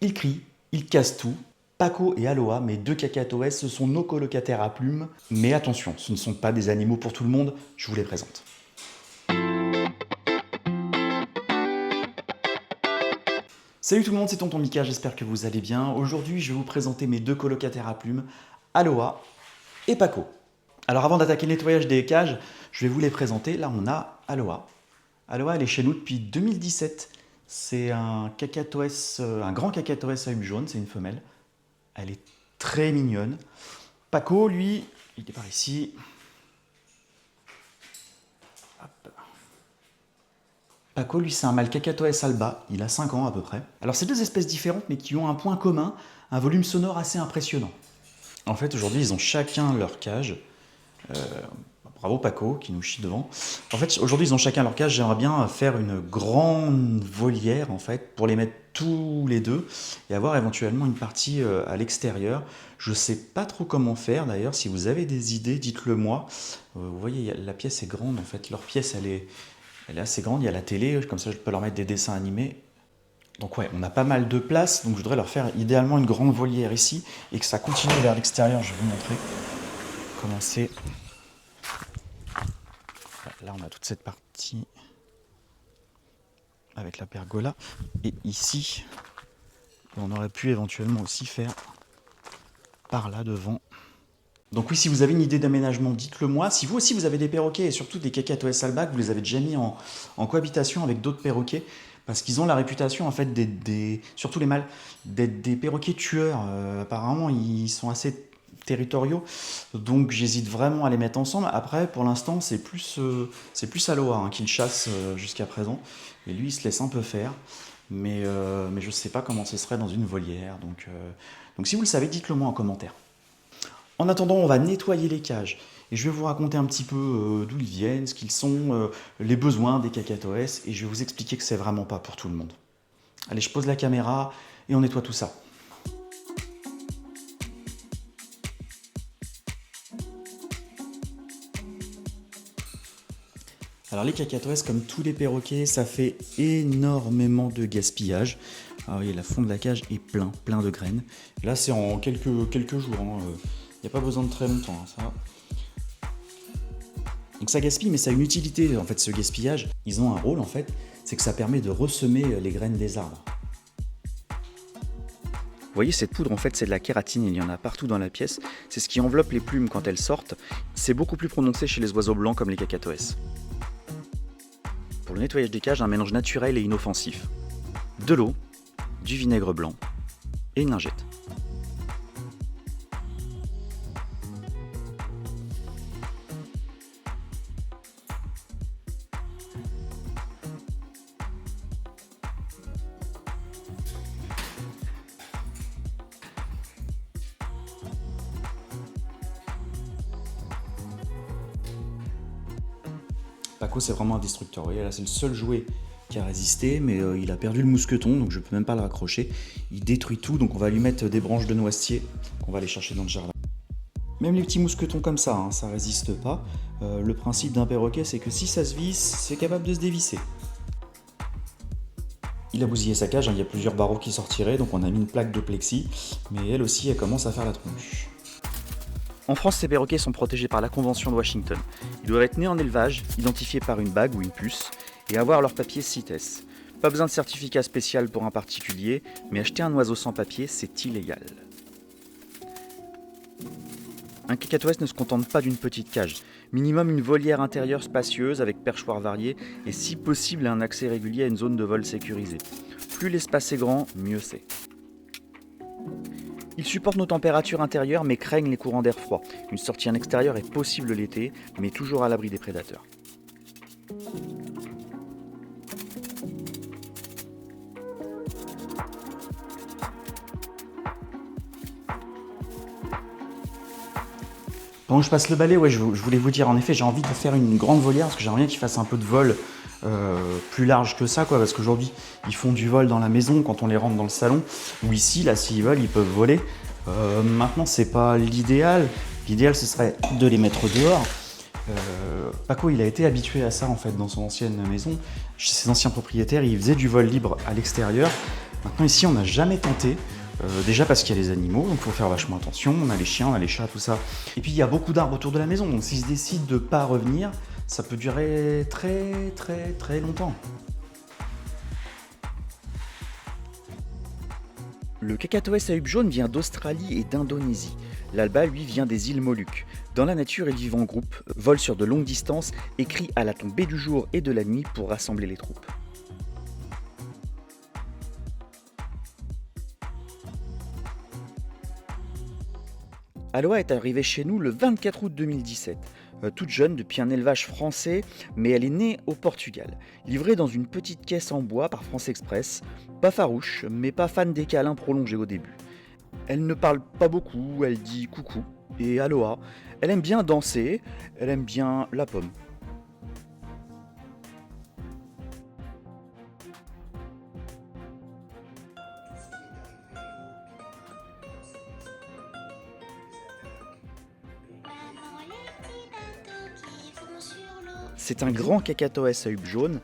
Ils crient, ils cassent tout. Paco et Aloha, mes deux cacatoès, ce sont nos colocataires à plumes. Mais attention, ce ne sont pas des animaux pour tout le monde, je vous les présente. Salut tout le monde, c'est Tonton Mika, j'espère que vous allez bien. Aujourd'hui, je vais vous présenter mes deux colocataires à plumes, Aloha et Paco. Alors avant d'attaquer le nettoyage des cages, je vais vous les présenter. Là, on a Aloha. Aloha, elle est chez nous depuis 2017. C'est un cacatoès, un grand cacatoès à humes jaunes, c'est une femelle. Elle est très mignonne. Paco, lui, il est par ici. Hop. Paco, lui, c'est un mâle cacatoès alba. Il a 5 ans à peu près. Alors, c'est deux espèces différentes, mais qui ont un point commun, un volume sonore assez impressionnant. En fait, aujourd'hui, ils ont chacun leur cage. Bravo Paco, qui nous chie devant. En fait, aujourd'hui, ils ont chacun leur cage. J'aimerais bien faire une grande volière, en fait, pour les mettre tous les deux et avoir éventuellement une partie à l'extérieur. Je ne sais pas trop comment faire, d'ailleurs. Si vous avez des idées, dites-le moi. Vous voyez, la pièce est grande, en fait. Leur pièce, elle est assez grande. Il y a la télé, comme ça, je peux leur mettre des dessins animés. Donc ouais, on a pas mal de place, donc je voudrais leur faire idéalement une grande volière ici et que ça continue vers l'extérieur. Je vais vous montrer comment c'est. Là, on a toute cette partie avec la pergola. Et ici, on aurait pu éventuellement aussi faire par là devant. Donc oui, si vous avez une idée d'aménagement, dites-le moi. Si vous aussi, vous avez des perroquets et surtout des cacatoès alba, que vous les avez déjà mis en cohabitation avec d'autres perroquets, parce qu'ils ont la réputation, en fait, surtout les mâles, d'être des perroquets tueurs. Apparemment, ils sont assez territoriaux, donc j'hésite vraiment à les mettre ensemble. Après, pour l'instant, c'est plus Aloha qui le chasse jusqu'à présent, et lui, il se laisse un peu faire, mais je ne sais pas comment ce serait dans une volière, donc si vous le savez, dites-le moi en commentaire. En attendant, on va nettoyer les cages, et je vais vous raconter un petit peu d'où ils viennent, ce qu'ils sont, les besoins des cacatoès, et je vais vous expliquer que c'est vraiment pas pour tout le monde. Allez, je pose la caméra, et on nettoie tout ça. Alors les cacatoès, comme tous les perroquets, ça fait énormément de gaspillage. Alors, vous voyez, le fond de la cage est plein de graines. Et là, c'est en quelques jours. Il n'y a pas besoin de très longtemps, ça. Donc ça gaspille, mais ça a une utilité, en fait, ce gaspillage. Ils ont un rôle, en fait, c'est que ça permet de ressemer les graines des arbres. Vous voyez, cette poudre, en fait, c'est de la kératine. Il y en a partout dans la pièce. C'est ce qui enveloppe les plumes quand elles sortent. C'est beaucoup plus prononcé chez les oiseaux blancs comme les cacatoès. Pour le nettoyage des cages, un mélange naturel et inoffensif. De l'eau, du vinaigre blanc et une lingette. Paco, c'est vraiment un destructeur. Vous voyez, là, c'est le seul jouet qui a résisté, mais il a perdu le mousqueton, donc je ne peux même pas le raccrocher. Il détruit tout, donc on va lui mettre des branches de noisetier qu'on va aller chercher dans le jardin. Même les petits mousquetons comme ça, ça résiste pas. Le principe d'un perroquet, c'est que si ça se visse, c'est capable de se dévisser. Il a bousillé sa cage, il y a plusieurs barreaux qui sortiraient, donc on a mis une plaque de plexi, mais elle aussi, elle commence à faire la tronche. En France, ces perroquets sont protégés par la Convention de Washington. Ils doivent être nés en élevage, identifiés par une bague ou une puce, et avoir leur papier CITES. Pas besoin de certificat spécial pour un particulier, mais acheter un oiseau sans papier, c'est illégal. Un cacatoès ne se contente pas d'une petite cage. Minimum une volière intérieure spacieuse avec perchoirs variés et si possible un accès régulier à une zone de vol sécurisée. Plus l'espace est grand, mieux c'est. Ils supportent nos températures intérieures mais craignent les courants d'air froid. Une sortie en extérieur est possible l'été, mais toujours à l'abri des prédateurs. Pendant que je passe le balai, ouais, je voulais vous dire, en effet, j'ai envie de faire une grande volière parce que j'aimerais bien qu'ils fassent un peu de vol plus large que ça, quoi, parce qu'aujourd'hui, ils font du vol dans la maison quand on les rentre dans le salon, ou ici, là, s'ils veulent, ils peuvent voler. Maintenant, c'est pas l'idéal. L'idéal, ce serait de les mettre dehors. Paco, il a été habitué à ça, en fait, dans son ancienne maison. Chez ses anciens propriétaires, il faisait du vol libre à l'extérieur. Maintenant ici on n'a jamais tenté, déjà parce qu'il y a les animaux, donc il faut faire vachement attention, on a les chiens, on a les chats, tout ça. Et puis il y a beaucoup d'arbres autour de la maison, donc s'ils se décident de ne pas revenir, ça peut durer très longtemps. Le Kakatoès à huppe jaune vient d'Australie et d'Indonésie. L'alba, lui, vient des îles Moluques. Dans la nature, il vit en groupe, vole sur de longues distances et crie à la tombée du jour et de la nuit pour rassembler les troupes. Aloha est arrivée chez nous le 24 août 2017. Toute jeune depuis un élevage français, mais elle est née au Portugal. Livrée dans une petite caisse en bois par France Express, pas farouche, mais pas fan des câlins prolongés au début. Elle ne parle pas beaucoup, elle dit coucou et aloha. Elle aime bien danser, elle aime bien la pomme. C'est un grand Kakatoès à huppe jaune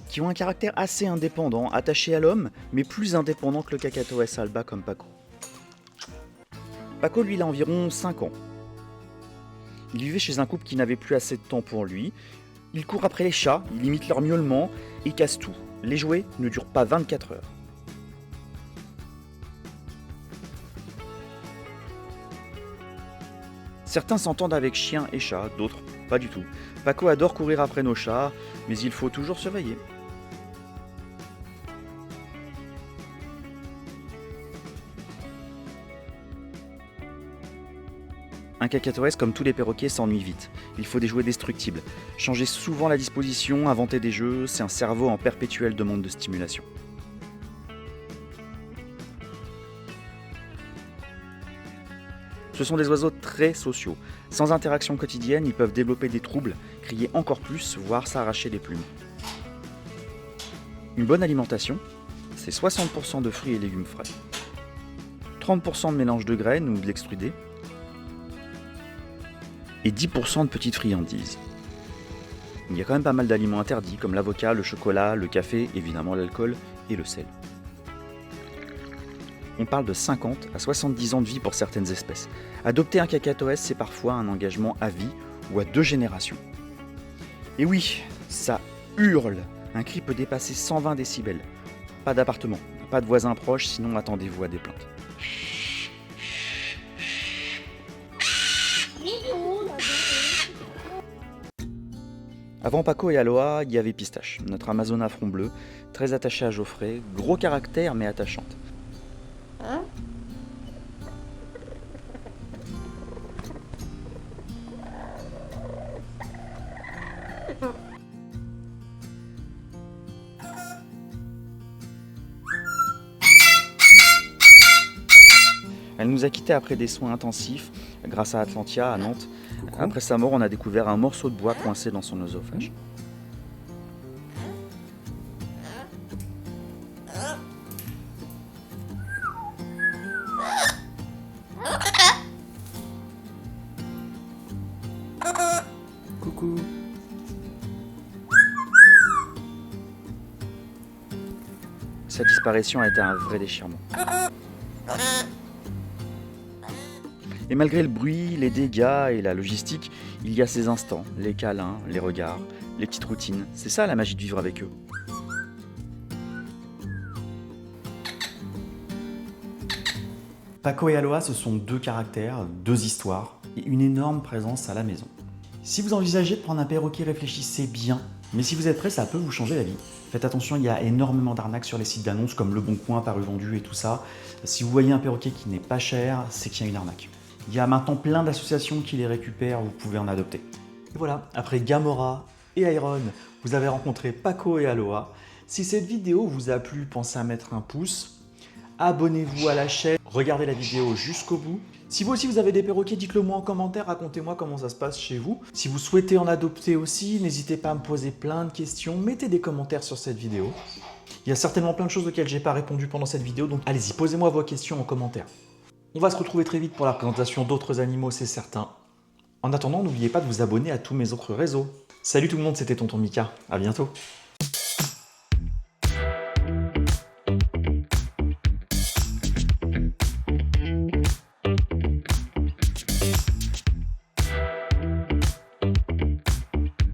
qui ont un caractère assez indépendant, attaché à l'homme, mais plus indépendant que le Kakatoès alba comme Paco. Paco, lui, il a environ 5 ans. Il vivait chez un couple qui n'avait plus assez de temps pour lui. Il court après les chats, il imite leur miaulement et casse tout. Les jouets ne durent pas 24 heures. Certains s'entendent avec chiens et chats, d'autres pas du tout. Paco adore courir après nos chats, mais il faut toujours surveiller. Un Kakatoès, comme tous les perroquets, s'ennuie vite. Il faut des jouets destructibles. Changer souvent la disposition, inventer des jeux, c'est un cerveau en perpétuelle demande de stimulation. Ce sont des oiseaux très sociaux. Sans interaction quotidienne, ils peuvent développer des troubles, crier encore plus, voire s'arracher des plumes. Une bonne alimentation, c'est 60% de fruits et légumes frais, 30% de mélange de graines ou de l'extrudé, et 10% de petites friandises. Il y a quand même pas mal d'aliments interdits, comme l'avocat, le chocolat, le café, évidemment l'alcool et le sel. On parle de 50 à 70 ans de vie pour certaines espèces. Adopter un Kakatoès, c'est parfois un engagement à vie ou à 2 générations. Et oui, ça hurle. Un cri peut dépasser 120 décibels. Pas d'appartement, pas de voisins proches, sinon attendez-vous à des plaintes. Avant Paco et Aloha, il y avait Pistache, notre Amazone à front bleu, très attachée à Geoffrey, gros caractère mais attachante. Elle nous a quittés après des soins intensifs, grâce à Atlantia, à Nantes. Après sa mort, on a découvert un morceau de bois coincé dans son œsophage. Coucou. Sa disparition a été un vrai déchirement. Et malgré le bruit, les dégâts et la logistique, il y a ces instants, les câlins, les regards, les petites routines. C'est ça la magie de vivre avec eux. Paco et Aloha, ce sont 2 caractères, 2 histoires et une énorme présence à la maison. Si vous envisagez de prendre un perroquet, réfléchissez bien. Mais si vous êtes prêt, ça peut vous changer la vie. Faites attention, il y a énormément d'arnaques sur les sites d'annonces comme Le Bon Coin, Paru Vendu et tout ça. Si vous voyez un perroquet qui n'est pas cher, c'est qu'il y a une arnaque. Il y a maintenant plein d'associations qui les récupèrent, vous pouvez en adopter. Et voilà, après Gamora et Iron, vous avez rencontré Paco et Aloha. Si cette vidéo vous a plu, pensez à mettre un pouce. Abonnez-vous à la chaîne, regardez la vidéo jusqu'au bout. Si vous aussi vous avez des perroquets, dites-le moi en commentaire, racontez-moi comment ça se passe chez vous. Si vous souhaitez en adopter aussi, n'hésitez pas à me poser plein de questions, mettez des commentaires sur cette vidéo. Il y a certainement plein de choses auxquelles j'ai pas répondu pendant cette vidéo, donc allez-y, posez-moi vos questions en commentaire. On va se retrouver très vite pour la présentation d'autres animaux, c'est certain. En attendant, n'oubliez pas de vous abonner à tous mes autres réseaux. Salut tout le monde, c'était Tonton Mika, à bientôt.